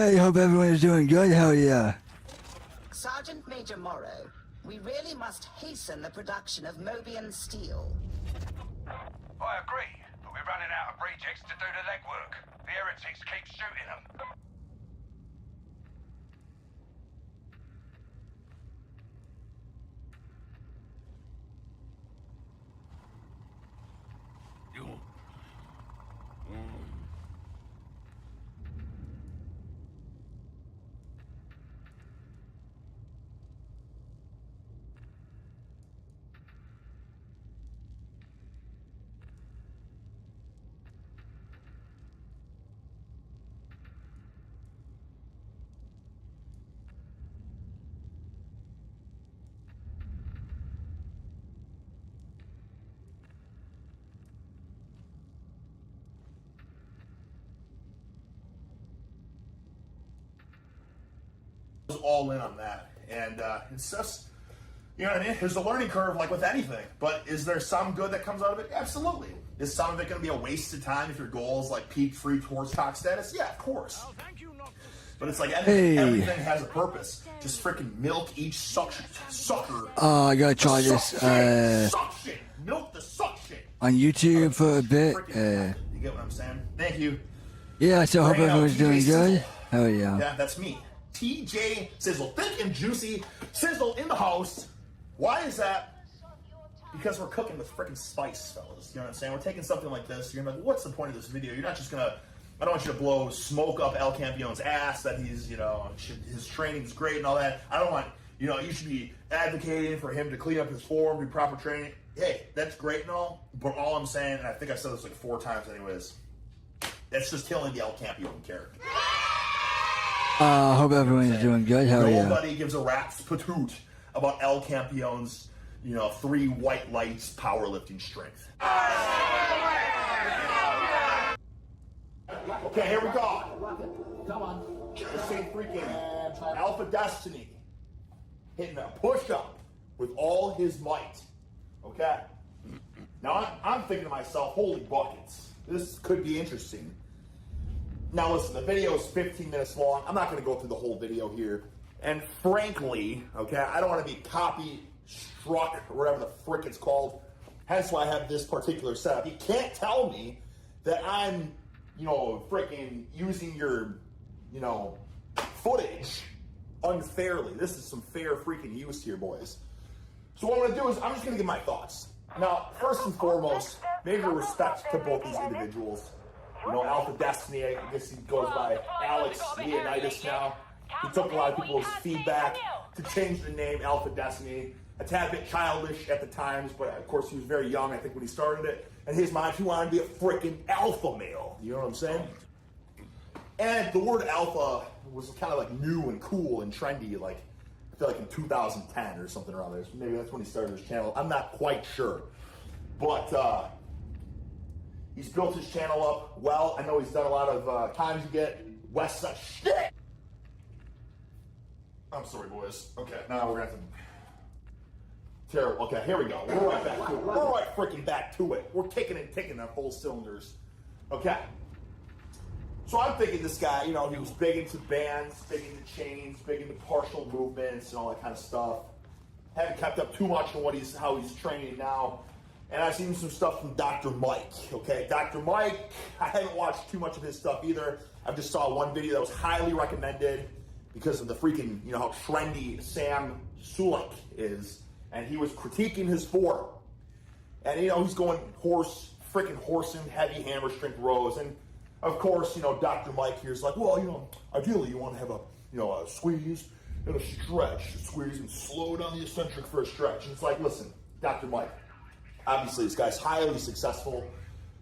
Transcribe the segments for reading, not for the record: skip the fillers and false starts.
Hey, hope everyone's doing good. Hell yeah. Sergeant Major Morrow, we really must hasten the production of Mobian steel. I agree, but we're running out of rejects to do the legwork. The heretics keep shooting them. All in on that, and it's just, you know what I mean, there's a learning curve like with anything, but is there some good that comes out of it? Absolutely. Is some of it going to be a waste of time if your goal is like peak free towards talk status? Yeah, of course. But it's like everything has a purpose. Just freaking milk each sucker. I gotta try this Suction. Milk the suction on YouTube for a bit. You get what I'm saying? Thank you. Yeah, so I hope Right now, everyone's doing TJ good. Sizzle. Hell yeah. Yeah, that's me. TJ Sizzle. Thick and juicy. Sizzle in the house. Why is that? Because we're cooking with freaking spice, fellas. You know what I'm saying? We're taking something like this. You're gonna be like, what's the point of this video? You're not just gonna, I don't want you to blow smoke up El Campion's ass that he's, you know, his training's great and all that. I don't want, you know, you should be advocating for him to clean up his form, do proper training. Hey, that's great and all, but all I'm saying, and I think I said this like 4 times anyways, that's just killing the El Campion character. Hope everyone's doing good. Hell yeah. Nobody gives a rat's patoot about El Campion's, you know, 3 white lights powerlifting strength. Okay, here we go. Come on. This ain't freaking Alpha Destiny hitting a push-up with all his might. Okay? Now, I'm thinking to myself, holy buckets. This could be interesting. Now, listen, the video is 15 minutes long. I'm not going to go through the whole video here. And frankly, okay, I don't want to be copy-struck or whatever the frick it's called. Hence why I have this particular setup. You can't tell me that I'm, you know, freaking using your, you know, footage unfairly. This is some fair freaking use here, boys. So what I'm going to do is I'm just going to give my thoughts. Now, first and foremost, major respect to both these individuals. You know, Alpha Destiny, I guess he goes by Alex Leonidas now. He took a lot of people's feedback to change the name Alpha Destiny. A tad bit childish at the times, but of course he was very young, I think, when he started it. And his mind, he wanted to be a freaking alpha male. You know what I'm saying? And the word alpha was kind of like new and cool and trendy, like, I feel like in 2010 or something around there. So maybe that's when he started his channel. I'm not quite sure. But, he's built his channel up well. I know he's done a lot of times you get West Side shit. I'm sorry, boys. Okay, now we're gonna have to. Terrible. Okay, here we go. We're right back to it. We're right freaking back to it. We're kicking and ticking on full cylinders. Okay. So I'm thinking this guy, you know, he was big into bands, big into chains, big into partial movements and all that kind of stuff. Haven't kept up too much on how he's training now. And I've seen some stuff from Dr. Mike, okay? Dr. Mike, I haven't watched too much of his stuff either. I just saw one video that was highly recommended because of the freaking, you know, how trendy Sam Sulek is. And he was critiquing his form. And, you know, he's going freaking horsing heavy hammer strength rows. And, of course, you know, Dr. Mike here's like, well, you know, ideally you want to have a, you know, a squeeze and a stretch. A squeeze and slow down the eccentric for a stretch. And it's like, listen, Dr. Mike, obviously, this guy's highly successful.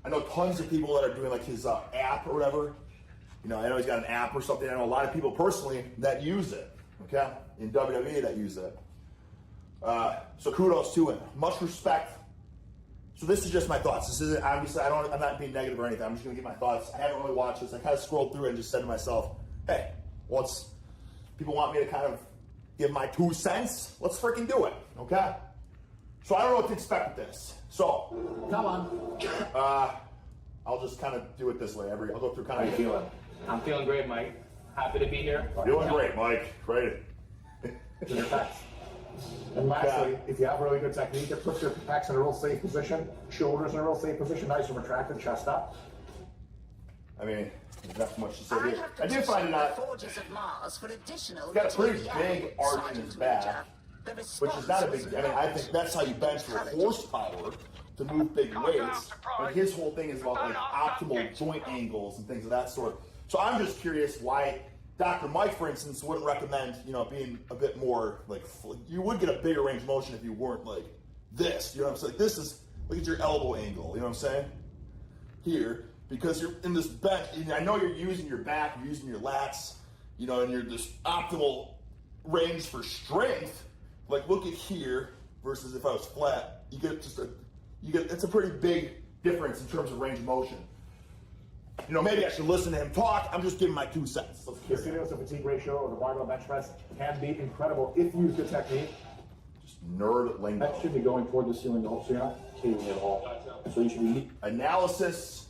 I know tons of people that are doing like his app or whatever. You know, I know he's got an app or something. I know a lot of people personally that use it, okay, in WWE that use it. So kudos to him. Much respect. So this is just my thoughts. This isn't, obviously, I'm not being negative or anything. I'm just going to give my thoughts. I haven't really watched this. I kind of scrolled through it and just said to myself, hey, people want me to kind of give my 2 cents? Let's freaking do it, okay? So I don't know what to expect with this. So, Come on. I'll just kind of do it this way. I'll go through kind How of. you feeling? I'm feeling great, Mike. Happy to be here. Doing great, Mike. Great. To your pecs. And lastly, if you have really good technique, it puts your pecs in a real safe position, shoulders in a real safe position, nice and retracted, chest up. I mean, there's not much to say I here. have I did find it petitioned the out. Forges of Mars for additional He's got a pretty material, big arch in his back, Sergeant Major. The which is not a response big. was I mean, I not think that's how you bench for horsepower to move big weights. But his whole thing is about like optimal joint angles and things of that sort. So I'm just curious why Dr. Mike, for instance, wouldn't recommend, you know, being a bit more like, you would get a bigger range of motion if you weren't like this. You know what I'm saying? This is, look at your elbow angle. You know what I'm saying? Here, because you're in this bench. And I know you're using your back, you're using your lats, you know, and you're this optimal range for strength. Like, look at here versus if I was flat. You get just it's a pretty big difference in terms of range of motion. You know, maybe I should listen to him talk. I'm just giving my 2 cents. Let's hear The it. stimulus and fatigue ratio of the barbell bench press can be incredible if you use good technique. Just nerd lingo. That should be going toward the ceiling, so you're not caving at all. So you should be Analysis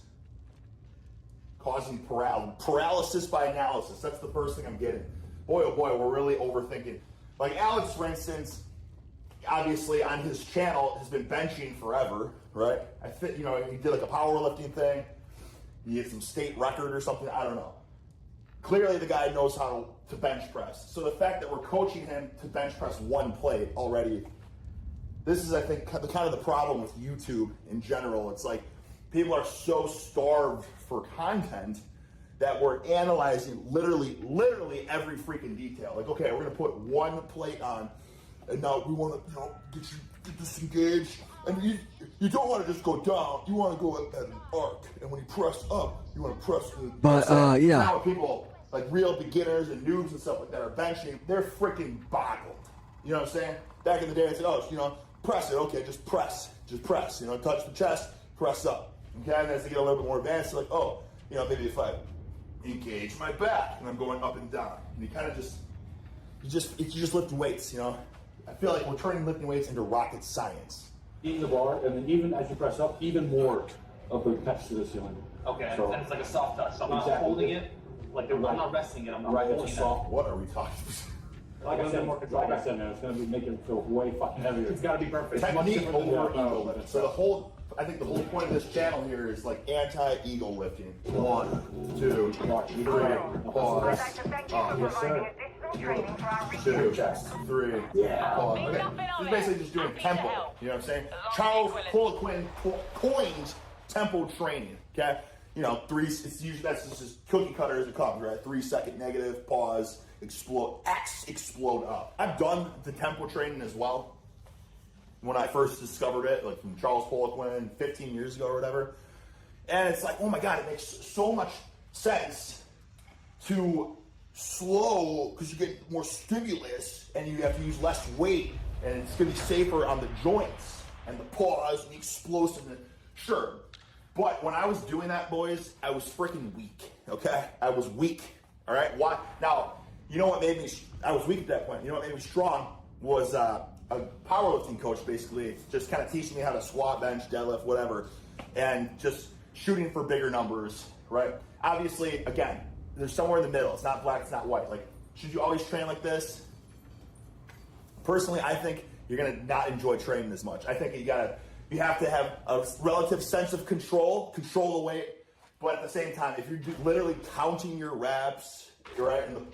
causing paralysis by analysis. That's the first thing I'm getting. Boy, oh boy, we're really overthinking. Like Alex, for instance, obviously on his channel has been benching forever, right? I think, you know, he did like a powerlifting thing. He had some state record or something. I don't know. Clearly, the guy knows how to bench press. So the fact that we're coaching him to bench press 1 plate already, this is, I think, kind of the problem with YouTube in general. It's like people are so starved for content that we're analyzing literally every freaking detail. Like, okay, we're gonna put 1 plate on, and now we want to, you know, get disengaged. And you don't want to just go down. You want to go at an arc. And when you press up, you want to press. But, yeah. Now people like real beginners and noobs and stuff like that are benching. They're freaking boggled. You know what I'm saying? Back in the day, I said, oh, you know, press it. Okay, just press. You know, touch the chest, press up. Okay, and as they get a little bit more advanced, they're like, oh, you know, maybe if I engage my back and I'm going up and down, and you kind of you just lift weights. You know, I feel like we're turning lifting weights into rocket science. eating the bar, and then even as you press up, even more of the touch to the ceiling. Okay, So- and it's like a soft touch. So I'm not Exactly. holding it. Like I'm not resting it. I'm not Right, holding it's a it. soft. What are we talking Like I said, man, it's going to be making it feel way fucking heavier. It's got to be perfect. It's much Technique different than over the ego lift. So I think the whole point of this channel here is like anti-ego lifting. 1, 2, 3, pause. Yes, sir. 2, 3, pause. Okay. This is basically just doing tempo. You know what I'm saying? Charles Poliquin coined tempo training. Okay, you know, it's usually that's just cookie cutter as it comes, right? 3 second negative, pause, explode, explode up. I've done the tempo training as well. When I first discovered it, like from Charles Poliquin 15 years ago or whatever, and it's like, oh my god, it makes so much sense to slow because you get more stimulus and you have to use less weight, and it's going to be safer on the joints and the pause and the explosiveness. Sure, but when I was doing that, boys, I was freaking weak. Okay, I was weak. All right, why? Now, you know what made me? I was weak at that point. You know what made me strong was a powerlifting coach, basically, just kind of teaching me how to squat, bench, deadlift, whatever, and just shooting for bigger numbers. Right? Obviously, again, there's somewhere in the middle. It's not black, it's not white. Like, should you always train like this? Personally, I think you're gonna not enjoy training as much. I think you have to have a relative sense of control the weight, but at the same time, if you're literally counting your reps, right, and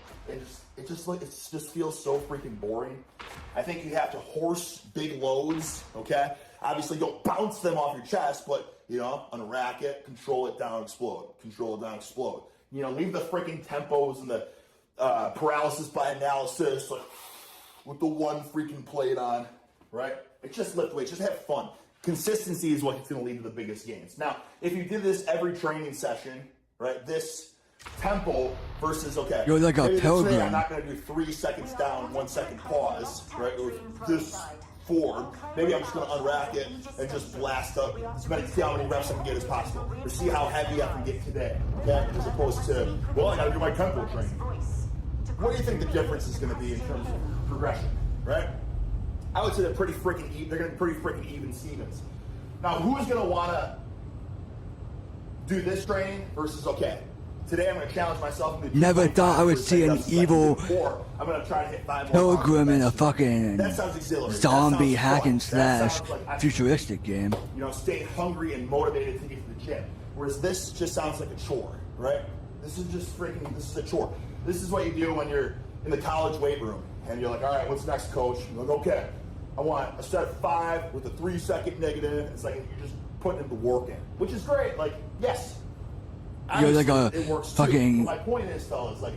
it just feels so freaking boring. I think you have to horse big loads. Okay, obviously don't bounce them off your chest, but you know, unrack it, control it down, explode, control it down, explode. You know, leave the freaking tempos and the paralysis by analysis, like with the 1 freaking plate on, right? It's just lift weights, just have fun. Consistency is what's going to lead to the biggest gains. Now, if you did this every training session, right, this tempo versus, okay, You're like a maybe pilgrim. today I'm not going to do 3 seconds down, 1 second pause, right, or this forward. Maybe I'm just going to unrack it and just blast up see how many reps I can get as possible, or see how heavy I can get today, okay, as opposed to, well, I got to do my tempo training. What do you think the difference is going to be in terms of progression, right? I would say they're pretty freaking even. They're going to be pretty freaking even Stevens. Now, who's going to want to do this training versus, okay, Today I'm going to challenge myself to do Never 25 thought I would for the see same an distance I can evil do, or I'm going to try to hit 5 more pilgrim in a pounds. fucking That sounds exhilarating. zombie That sounds hack fun. and That slash sounds like I- futuristic game. you know, staying hungry and motivated to get to the gym. Whereas this just sounds like a chore, right? This is just freaking, this is a chore. This is what you do when you're in the college weight room and you're like, all right, what's next, coach? You're like, okay, I want a set of 5 with a 3-second negative. It's like you're just putting the work in, which is great. Like, yes. You're like Obviously, a it works too. fucking- My point is, fellas, like,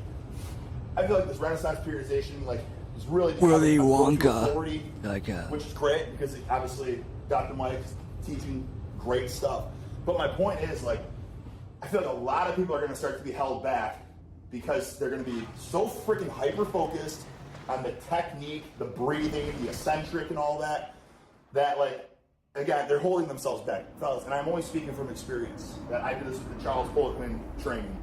I feel like this Renaissance periodization, like, is really just Willy having a go-to Wonka. authority, Like, which is great because obviously Dr. Mike's teaching great stuff. But my point is, like, I feel like a lot of people are going to start to be held back because they're going to be so freaking hyper-focused on the technique, the breathing, the eccentric and all that, that, like, again, they're holding themselves back. Fellas, and I'm only speaking from experience. That I did this with the Charles Poliquin training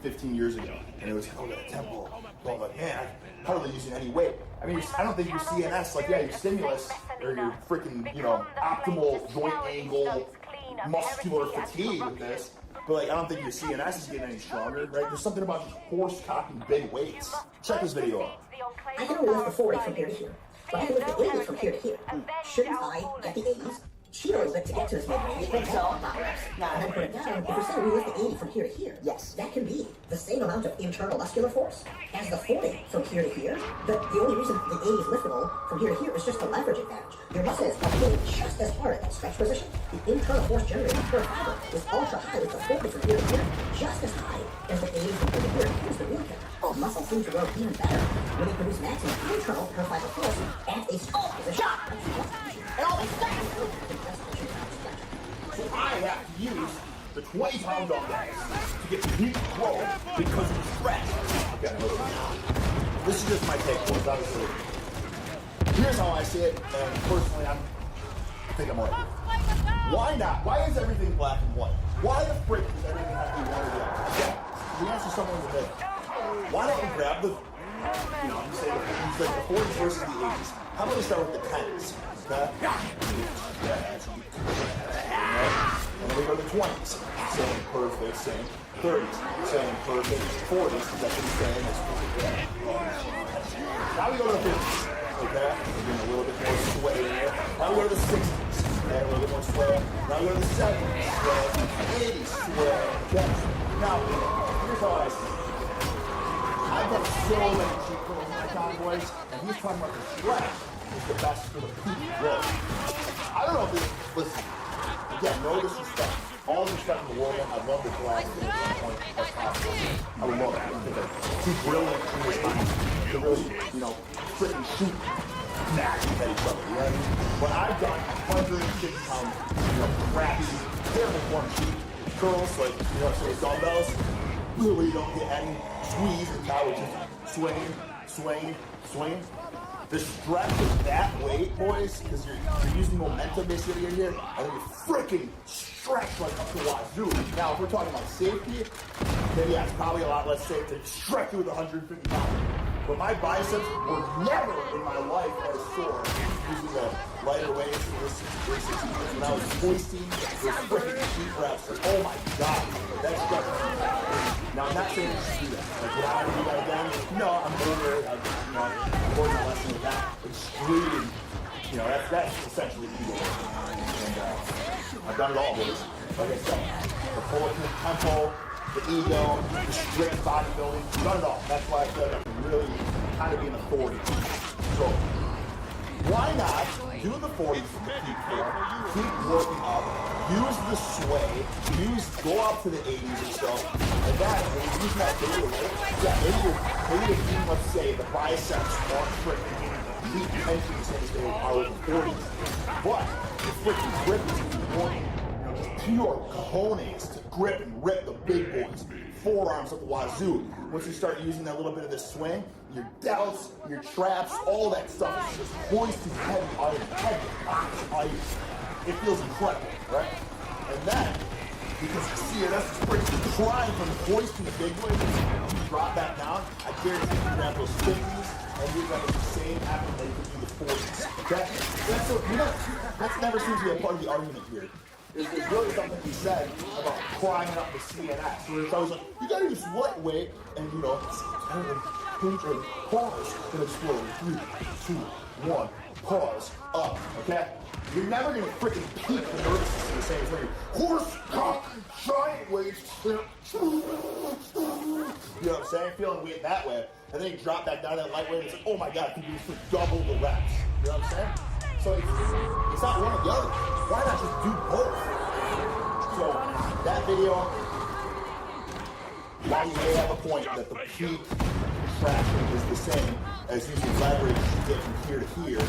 15 years ago. And it was, oh, that tempo. Oh, like, man, I hardly using any weight. I mean, I don't think your CNS, like, yeah, your stimulus or your freaking, you know, optimal joint angle, muscular fatigue with this. But, like, I don't think your CNS is getting any stronger, right? There's something about just horse cocking big weights. Check this video out. I can only lift the 40 from here to here, but I can lift the 80 from here to here. Shouldn't I get the 80s? Cheat a little bit to get to this mid-range. You think so? And then put it down. If we're saying we lift the 80 from here to here, yes, that can be the same amount of internal muscular force as the 40 from here to here. But the only reason the 80 is liftable from here to here is just the leverage advantage. Your muscles are pulling just as hard at that stretch position. The internal force generated per fiber is ultra high with the 40 from here to here, just as high as the 80 from here to here. Here's the real kicker. Muscles seem to grow even better when they produce maximum internal per fiber force at a stall position. It all makes sense. So I have to use the 20-pound dumbbells to get peak growth because of the stretch. Okay, this is just my take, boys, obviously. Here's how I see it, and personally, I think I'm right. Why not? Why is everything black and white? Why the frick does everything have to be one or the other? Again, the answer's somewhere in the middle. Why don't we grab the, you know, you say the 40s versus the 80s. How about we start with the 10s? Okay? And then we go to the 20s. Same, perfect, same. 30s, same, perfect. 40s, exactly the same as 40. Now we go to the 50s. Okay? We're getting a little bit more sway in there. Now we go to the 60s. Okay, a little bit more sway. Now we go to the 70s. Sway. 80s. Sway. Okay? Now, here's how I see it. I've done so many cheat codes in my convoys, and he's talking about the stretch is the best for the peak growth. I don't know if this, listen, again, no disrespect. All the respect in the world, I'd love to collab with him at some point as possible. I would love it. I think that he's brilliant in his mind to really, you know, freaking shoot match at each other, you know what I mean? But I've done 150-pound, you know, crappy, terrible form cheat curls, like, you know, so the dumbbells, where you don't get any squeeze, and now it's just swinging, swinging, swinging. The stretch of that weight, boys, because you're using momentum basically in here, and then you freaking stretch like up to wazoo. Now, if we're talking about safety, then yeah, it's probably a lot less safe to stretch with 150 pounds. But my biceps were never in my life as sore using the lighter weights in this when I was hoisting those freaking deep reps. Like, oh my god, that stretch. Now I'm not saying you should do that. Like, would I ever do that again? No, I'm older. I'm learning my lesson with that. Extreme, you know, that's essentially ego. And I've done it all, boys. Like I said, the full tempo, the ego, the strict bodybuilding, I've done it all. That's why I feel like I can really kind of be an authority. So, why not do the 40s from the peak form, keep working up, use the sway, go up to the 80s or so, and then when you're using that daily weight, yeah, maybe you're doing, let's say, the biceps aren't freaking deep tension the same as they are with the 40s, but the freaking grip is important, you know, just pure cojones to grip and rip the big boys, forearms at the wazoo. Once you start using that little bit of this swing, your delts, your traps, all that stuff is just hoisting heavy iron, heavy iron. It feels incredible, right? And then, because your CNS is freaking trying from hoisting the big boys, you drop back down, I guarantee you grab those 50s, and you're going to do the same after they can do the 40s. Okay? That never seems to be a part of the argument here. there's really something he said about climbing up the CNS. So I was like, you gotta use lightweight and, you know, pinch and pause and explode. 3, 2, 1, pause, up, okay? You're never gonna freaking peak the nervous system the same way. Horse, cock, giant weights. You know what I'm saying? Feeling weight that way. And then you drop back down to that lightweight and it's like, oh my God, I can do this for double the reps. You know what I'm saying? So it's not one or the other. Why not just do both? So that video, while you may have a point that the peak traction is the same as using leverage to get from here to here,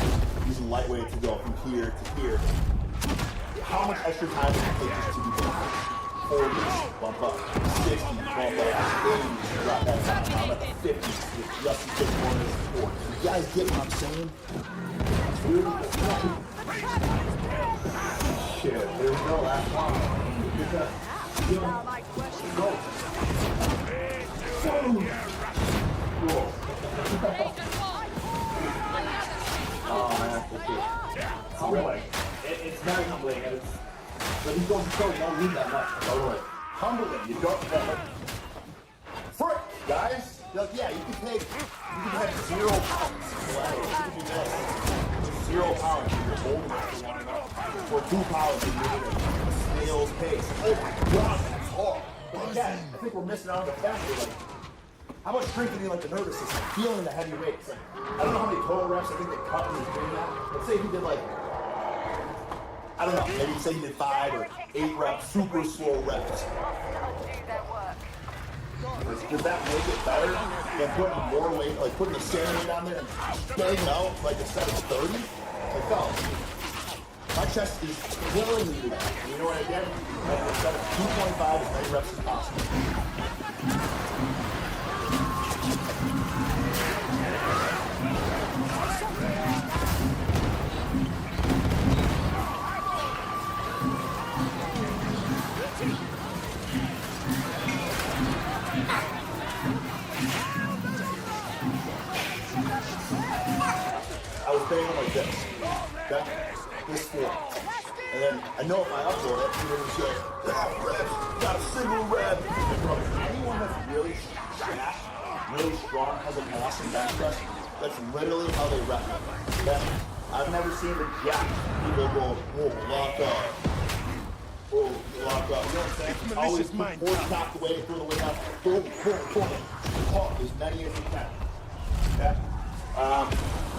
using lightweight to go from here to here, how much extra time does it take just to do that? 40s, bump up, 60, bump up, 80s, drop that down. Now I'm at the 50s with just as good corners as before. You guys get what I'm saying? Shit, there we go, last one. Go. Cool. Oh man, it's humbling. It's very humbling, and but he's going to show you don't need that much. Totally. Humbling, you don't have frick, guys. Like, yeah, you can have 0 pounds. You can do this. 0 pounds if you're holding it for 2 pounds if you're doing a snail's pace. Oh my God, that's hard. But again, I think we're missing out on the fact that, like, how much strengthening like the nervous system, feeling the heavy weights. Like, I don't know how many total reps I think they cut when he was doing that. Let's say he did like, I don't know, maybe say he did 5 or 8 reps, super slow reps. Does that make it better than putting more weight, like putting the same weight on there and banging out like instead of 30? Like, oh, my chest is willing to do that. You know what I did? Like, instead of 225, as many reps as possible. I was banging like this, okay? This form. And then I know if I upload it, people will say, reps, got a single rep. Anyone that's really jacked, really strong, has an awesome bench press, that's literally how they rep it. Okay? I've never seen the jack people go, whoa, lock up. Whoa, lock up. You know what I'm saying? Always put force top the weight, throw the weight out, boom, boom, boom. Pump as many as you can. Okay?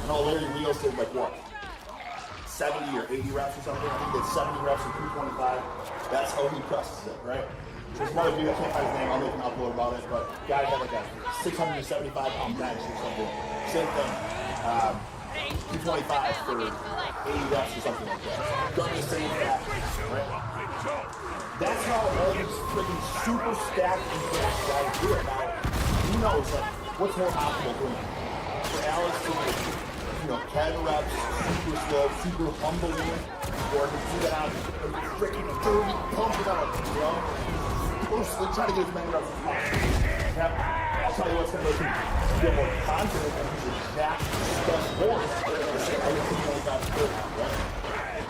No, Larry Wheels did like what? 70 or 80 reps or something. I think he did 70 reps and 225. That's how he presses it, right? There's another dude, I can't find his name, I'll make an upload about it, but guy had like a 675 pound bench or something. Same thing. 225 for 80 reps or something like that. Done the same fashion, right? That's how all these freaking super stacked and jacked guys do it. Now, who knows, like, what's more optimal doing? For Alex to make, 10 reps, super slow, super humbling, or to do that on freaking 30, pump it out, Mostly try to get as many reps as possible. I'll tell you what's going to make him feel more confident and he's a jack stuff more. I only got 30, right?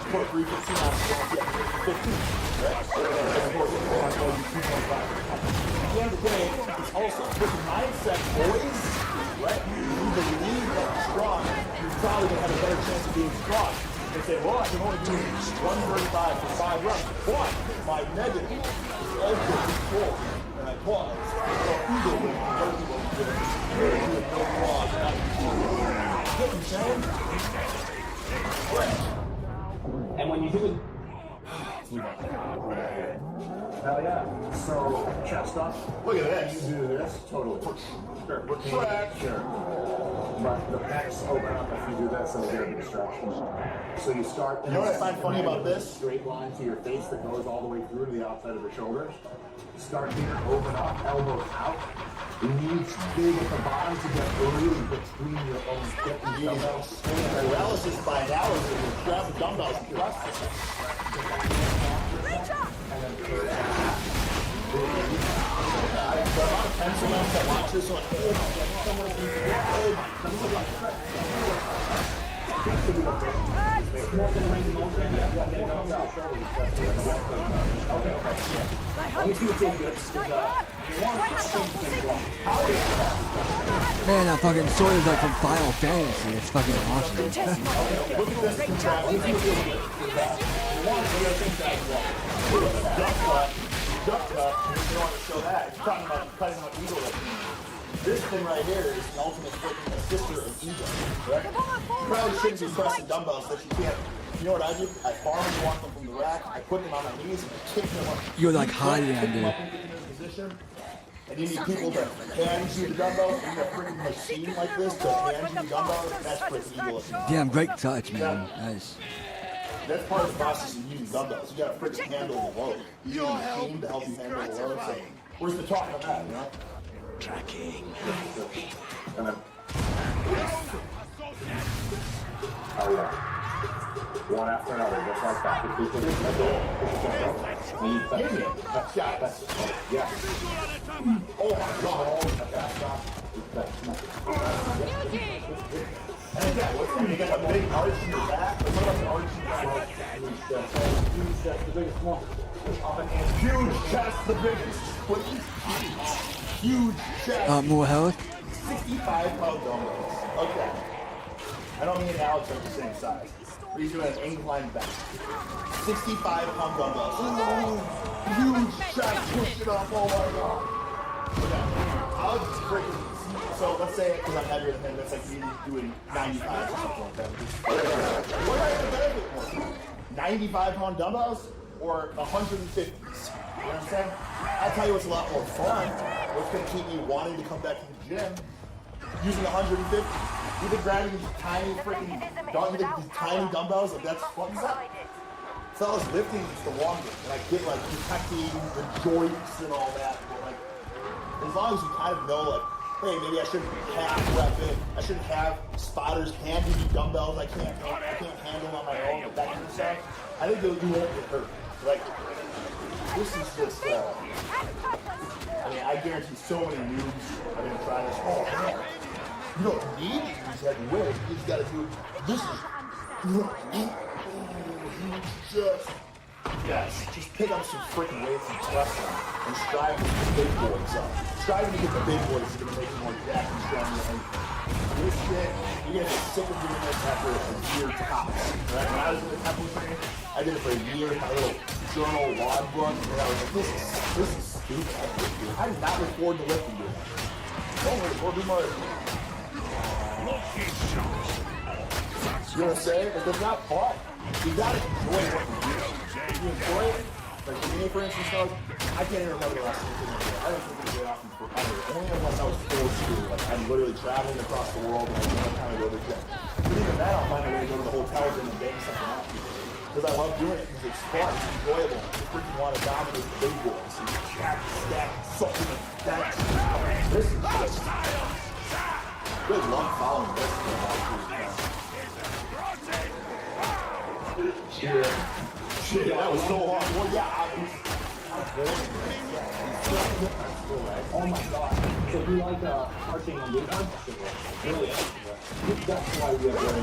Put 315 on it, 15, right? And of course, I'm going to do 225. At the end of the day, it's also freaking mindset, boys. Right? You believe that you're strong, you're probably going to have a better chance of being strong. They say, well, I can only do 135 for 5 reps, but my negative is also control. And I pause. So either way, no people do it. No pause, not control. Get what I'm saying? Right. And when you do it, Hell yeah. So, chest up. Look at this. You do this, totally. Sure. Sure. But the pecs open up if you do this and they get a distraction. So you start. You know what I find funny about this? Straight line to your face that goes all the way through to the outside of the shoulders. Start here, open up, elbows out. Knees big at the bottom to get really between your own hip and dumbbells. Paralysis by analysis and grab the dumbbells and press. And then third The amount of pencil nuts that watch this like, oh my God, someone will be good. Let me see what's in good. Man, that fucking sword is like from Final Fantasy. It's fucking awesome. Look at this contrast. Look at this. Duck cut, you don't want to show that. You're talking about cutting out eagle recognition. This thing right here is the ultimate freaking sister of eagle, right? You probably shouldn't be pressing dumbbells that you can't. You know what I do? I farm and walk them from the rack, I put them on my knees, and I kick them up. You're like hiding Pick them under. up and get them in position. And you need people to hand you the dumbbells, and you have a freaking machine like this to hand you the dumbbells. That's freaking eagle recognition. Damn, great touch, man. Nice. That's part of the process of using dumbbells. You gotta freaking handle the load. You need a machine to help you handle the load. So, where's the talk on that, you know? Tracking. And then. Oh yeah. One after another, just like that. That's yeah. Oh my god. And again, what's you got a big arch in your back? What about the arch in your back? Huge chest, the biggest one. Huge chest, the biggest. Huge chest. More health. 65-pound dumbbells. Okay. I don't mean Alex are the same size. But he's doing an incline bench. 65-pound dumbbells. Huge chest, push it up. Oh my god. Okay. Alex is freaking. So let's say, because I'm heavier than him, that's like me doing 95 or something like that. What are the benefit more? 95-pound dumbbells or 150s? You know what I'm saying? I'll tell you what's a lot more fun. What's going to keep me wanting to come back to the gym? Using 150. You think grabbing these tiny freaking, these tiny dumbbells, like that's fun stuff? Fellas, lifting is the longest. And I get like protecting the joints and all that. But like, as long as you kind of know, like, hey, maybe I shouldn't half rep it. I shouldn't have spotters handing me dumbbells I can't handle on my own, that kind of stuff. I think you won't get hurt. Like, this is just, I mean, I guarantee so many noobs are going to try this. Oh, man. You don't need to use heavy weight. You just got to do this. Just pick up some freaking weights and press them and strive to get the big boys up. Striving to get the big boys is going to make you more jacked and strong than anything. This shit, you're going to get sick of doing this after a year tops. Right? When I was in the temple training, I did it for a year in my little journal log book, and I was like, this is stupid. I did not look forward to lifting this. Don't look forward to more. You know what I'm saying? Like, it's not fun. You gotta enjoy what you do. If you enjoy it, like for me, for instance, I can't even remember the last time I did it. I didn't think it very often forever. Only unless I was forced to. Like, I'm literally traveling across the world and I don't have time to go to the gym. But even then, I'll find a way to go to the hotel room and bang something out. Because I love doing it, because it's fun, it's enjoyable. I freaking want to dominate the big boys. And jack, stack, something like that. This is just good luck following this. Shit, that was so hard. Well, yeah, Oh my god. So you like arching on your one? Really? That's why we are very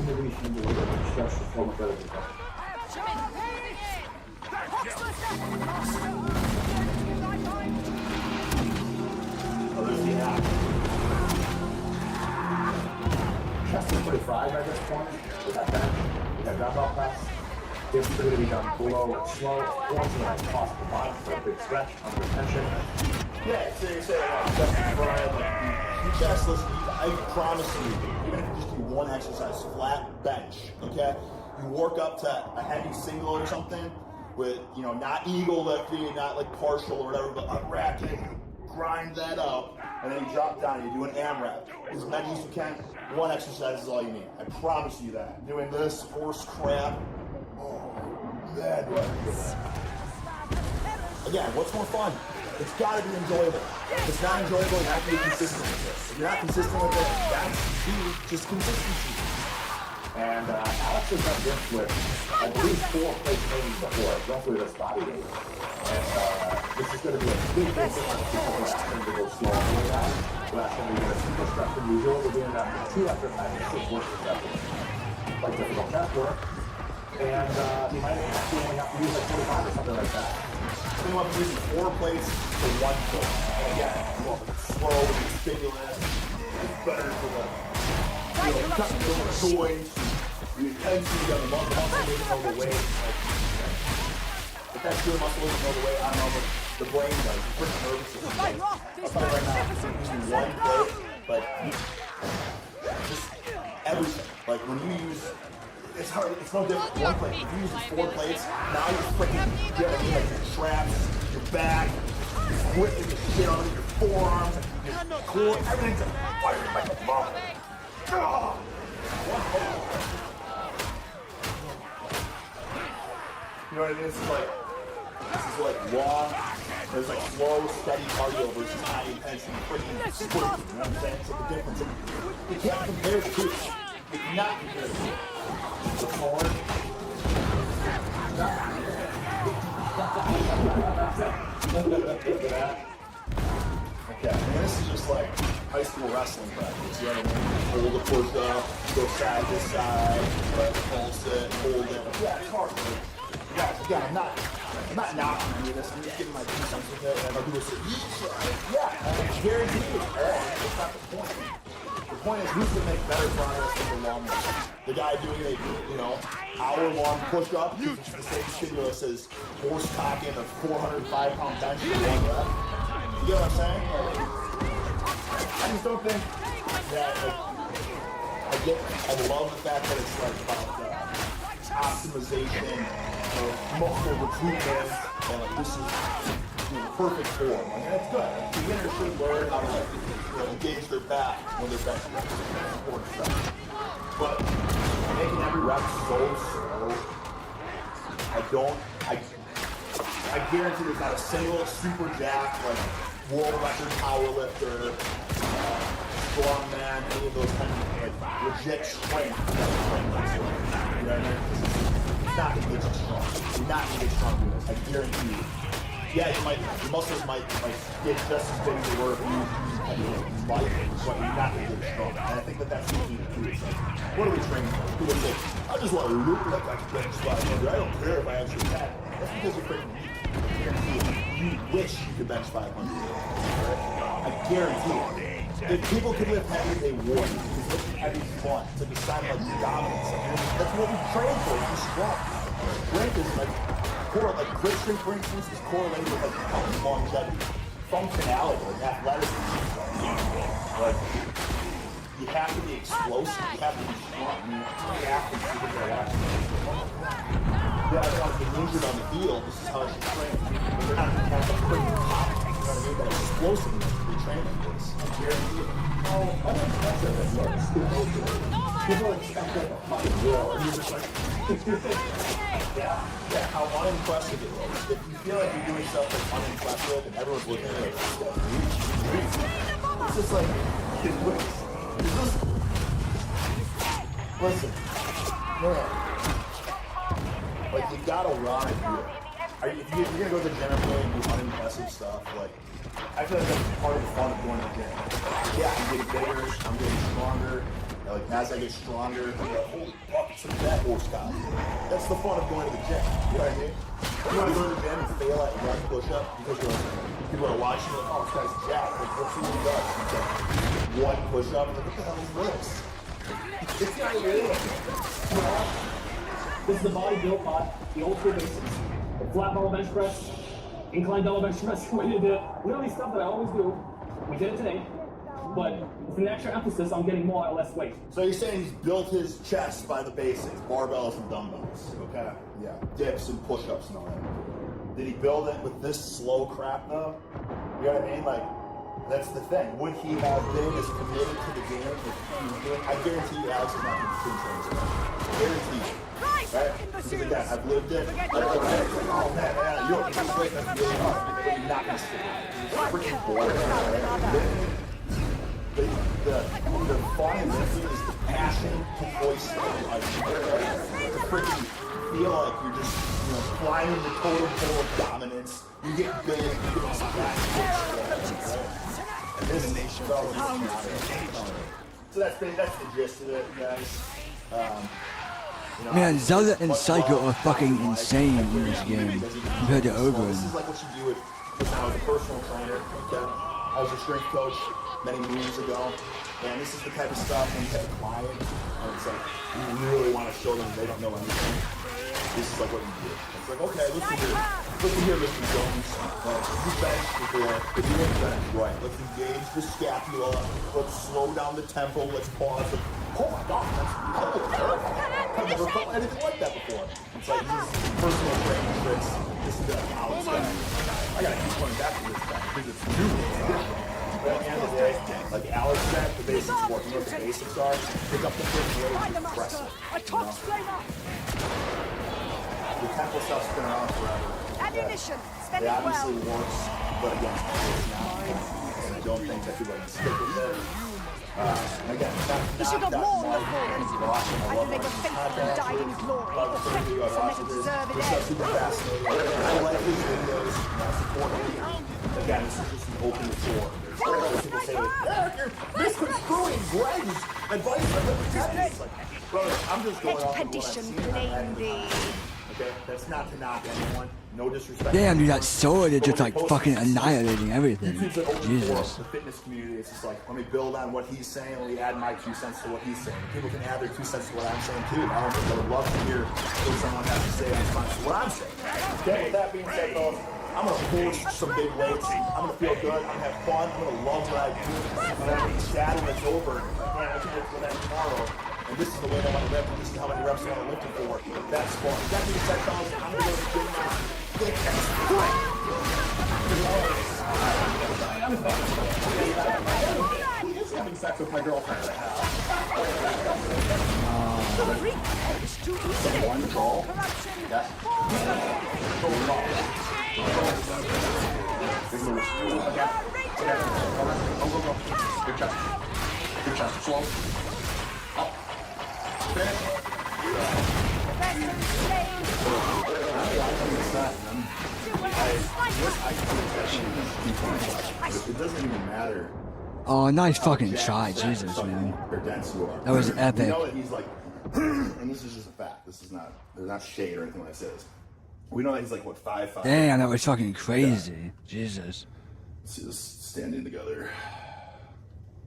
innovation in the way that stress is so much better than that. oh, there's the app. Chest is pretty fried at this point. With that bench, with that dumbbell press. It's going to be done slow and slow. Once in a toss the bottom for a big stretch under tension. Yeah, so you say, chest is fried, like, you chest, listen, I promise you, even if you just do one exercise, flat bench, okay? You work up to a heavy single or something with, you know, not eagle lifting, not like partial or whatever, but unwrap it, grind that up, and then you drop down, you do an AMRAP. As many as you can, one exercise is all you need. I promise you that. Doing this horse crap, oh, man, do I feel that. Again, what's more fun? It's got to be enjoyable. If it's not enjoyable, you have to be consistent with it. If you're not consistent with it, that's key, just consistency. And Alex has done this with, I believe, 4 plate trainings before, roughly this body weight. And this is going to be a big difference because we're asking him to go slow on doing that. We're asking him to get a super stretch than usual. We're doing that for 2 exercises, 6 work reps. Like difficult chest work. And he might actually only have to use like 45 or something like that. So you want to use 4 plates for 1 plate. And again, well, it's slow, it's stimulus, it's better for the, joints, the intensity of the muscle doesn't know the weight. If that's your muscle doesn't know the weight, I don't know, but the brain does. You're pretty nervous. I'll tell you right now, using 1 plate, but just everything. Like when you use, it's hard, it's no different. 1 plate. If you use 4 plates, now you're freaking getting like your traps, your back, you're whipping the shit out of your forearms, your core, everything's firing like a bomb. You know what I mean? This is like long, there's like slow, steady cardio versus high intensity freaking sprint. You know what I'm saying? It's like the difference. You can't compare the two. You cannot compare the two. The forward. Okay, and this is just like high school wrestling practice. You know what I mean? Hold the push up, go side to side, pulse it, hold it. Yeah, it's hard. Guys, again, I'm not knocking any of this. I'm just giving my 2 cents with it, and I'll do this. Yeah, I guarantee it's all. That's not the point. The point is who's going to make better progress in the long run. The guy doing a, hour-long push-up, which is the same stimulus as horse cocking a 405-pound bench in 1 rep. You get what I'm saying? I just don't think that, I love the fact that it's like about optimization of muscle recruitment, and like this is perfect form. Like, that's good. Beginners should learn how to engage their back when they're bench pressing. That's important stuff. But making every rep so slow, I guarantee there's not a single super jack, like world record power lifter, strong man, any of those kind of like legit strength. You know what I mean? It's not gonna get you strong. You're not gonna get strong doing this. I guarantee you. Yeah, your muscles might get just as big as they were if you might, but you're not gonna get strong. And I think that's the key to do. It's like, what are we training for? People say, I just want to look like I can bench 500. I don't care if I actually can. That's because you're freaking weak. I guarantee you wish you could bench 500. I guarantee it. If people could lift heavy, they would. Because lifting heavy is fun. It's like a sign of like dominance. That's what we train for. It's just strong. Strength is like grip strength, for instance, is correlated with like longevity, functionality, like athleticism. Like you have to be explosive. You have to be strong. I mean, athletes who get their athletes. Yeah, I want to get injured on the field. This is how I should train. They're not going to have a quick pop. You know what I mean? That explosiveness to be trained like this. I guarantee it. Oh, I'm impressive at this. People expect like a fucking will, and you're just like, yeah, how unimpressive it is. If you feel like you're doing stuff that's unimpressive and everyone's looking at it like, it's just like, listen, man, like you gotta want to do it. If you're gonna go to the gym and do unimpressive stuff, like, I feel like that's part of the fun of going to the gym. Yeah, I'm getting bigger, I'm getting stronger. Like, as I get stronger, I'm like, holy fuck, it's some fat horsepower. That's the fun of going to the gym. You know what I mean? You want to go to the gym and fail at 1 push-up because people are watching you like, oh, this guy's jacked. Like, what's he does? He's like, 1 push-up. Like, what the hell is this? It's not real. You know? This is the body built by the old school basics. The flat bar bench press, incline double bench press, we did literally stuff that I always do. We did it today, but with an extra emphasis on getting more out of less weight. So you're saying he's built his chest by the basics, barbells and dumbbells, okay? Yeah, dips and push-ups and all that. Did he build it with this slow crap though? You know what I mean? Like, that's the thing. Would he have been as committed to the game if he was doing? I guarantee you Alex is not going to train. I guarantee you. Right? Because again, I've lived it. Oh man, you don't just wake up really hard, but you're not going to stick. It's freaking boring. The fun in lifting is the passion to voice to freaking feel like you're just, climbing the totem pole of dominance. You get big, you get smacked. And this is so that's the gist of it, guys. You know, Man, Zelda and Psycho are fucking insane in this game compared to This Oberon. is like what you do when I was a personal trainer. Okay? I was a strength coach many moons ago. And this is the type of stuff when you have a client and it's like, you really want to show them they don't know anything. This is like what you do. It's like, okay, listen here, Mr. Jones. You benched before. If you didn't bench, right, let's engage the scapula. Let's slow down the tempo. Let's pause. Oh my God, that's terrible. I've never felt anything like that before. It's like these personal training tricks. This is the Alex guy. I gotta keep going back to this guy because it's new. But at the end of the day, like Alex said, the basics work. You know what the basics are? Pick up the first blade and press it. The tempo stuff's been around forever. Ammunition, spend It it obviously well. works, but again, it's not. And I don't think that people can stick with it. Again, He should have worn the fallen. Either they were faithful and died in glory, or faithful and meant to deserve it. It's super fascinating. I like these videos. I support it. Again, this is just an open door. People say, yeah, you're misconstruing Greg's advice on the protectors. Like, brother, I'm just going off of what I've Expedition seen. blame thee. Okay, that's not to knock anyone. No disrespect. Damn, dude, that sword is just like fucking annihilating everything. YouTube's an open Jesus. forum, the fitness community. It's just like, let me build on what he's saying, let me add my 2 cents to what he's saying. People can add their 2 cents to what I'm saying too. I don't think I would love to hear what someone has to say in response to what I'm saying. Okay, with that being said though, I'm gonna push some big weights. I'm gonna feel good. I'm gonna have fun. I'm gonna love what I do. And then when it's sad when it's over, man, I can wait for that tomorrow. And this is the way I want to lift, and this is how many reps I want to lift it for. That's fun. That being said, fellas, I'm gonna go to the gym now. Get He is having sex with my girlfriend right now. Recourse to easily. One goal. Corruption. Yes. Big moves. Again. Go. Good chest. Good chest. Slow. Up. Finish. It doesn't even matter. Oh, nice fucking try, Jesus, man. Or dense you are. That was epic. You know that he's like, and this is just a fact. This is not, there's not shade or anything like this. We know that he's like, what, 5'5". Damn, that was fucking crazy. Jesus. Let's see this standing together.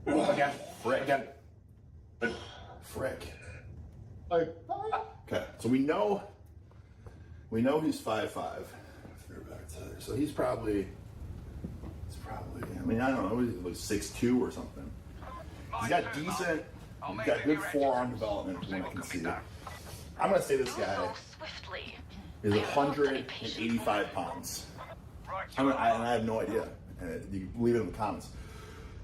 Again. Frick. Again. Frick. Like, Okay, so we know he's 5'5". So he's probably, I mean, I don't know, he's like 6'2" or something. He's got good forearm development from what I can see. I'm gonna say this guy is 185 pounds. I have no idea. You can leave it in the comments.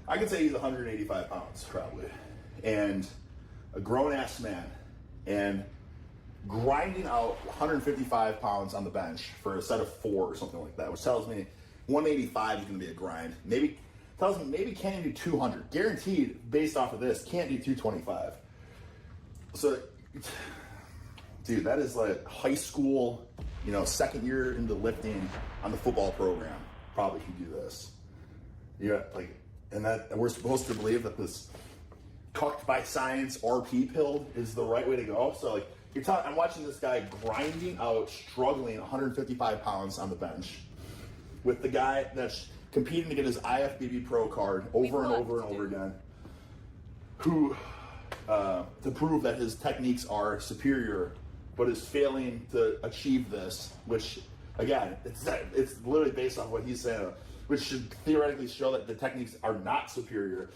I can say he's 185 pounds, probably. And a grown-ass man. And grinding out 155 pounds on the bench for a set of 4 or something like that, which tells me 185 is going to be a grind. Tells me maybe can't do 200. Guaranteed, based off of this, can't do 225. So, dude, that is like high school, second year into lifting on the football program. Probably can do this. And we're supposed to believe that this cucked by science RP pill is the right way to go. So I'm watching this guy grinding out, struggling 155 pounds on the bench with the guy that's competing to get his IFBB Pro card over and over and over again, who, to prove that his techniques are superior, but is failing to achieve this, which, again, it's literally based on what he's saying, which should theoretically show that the techniques are not superior.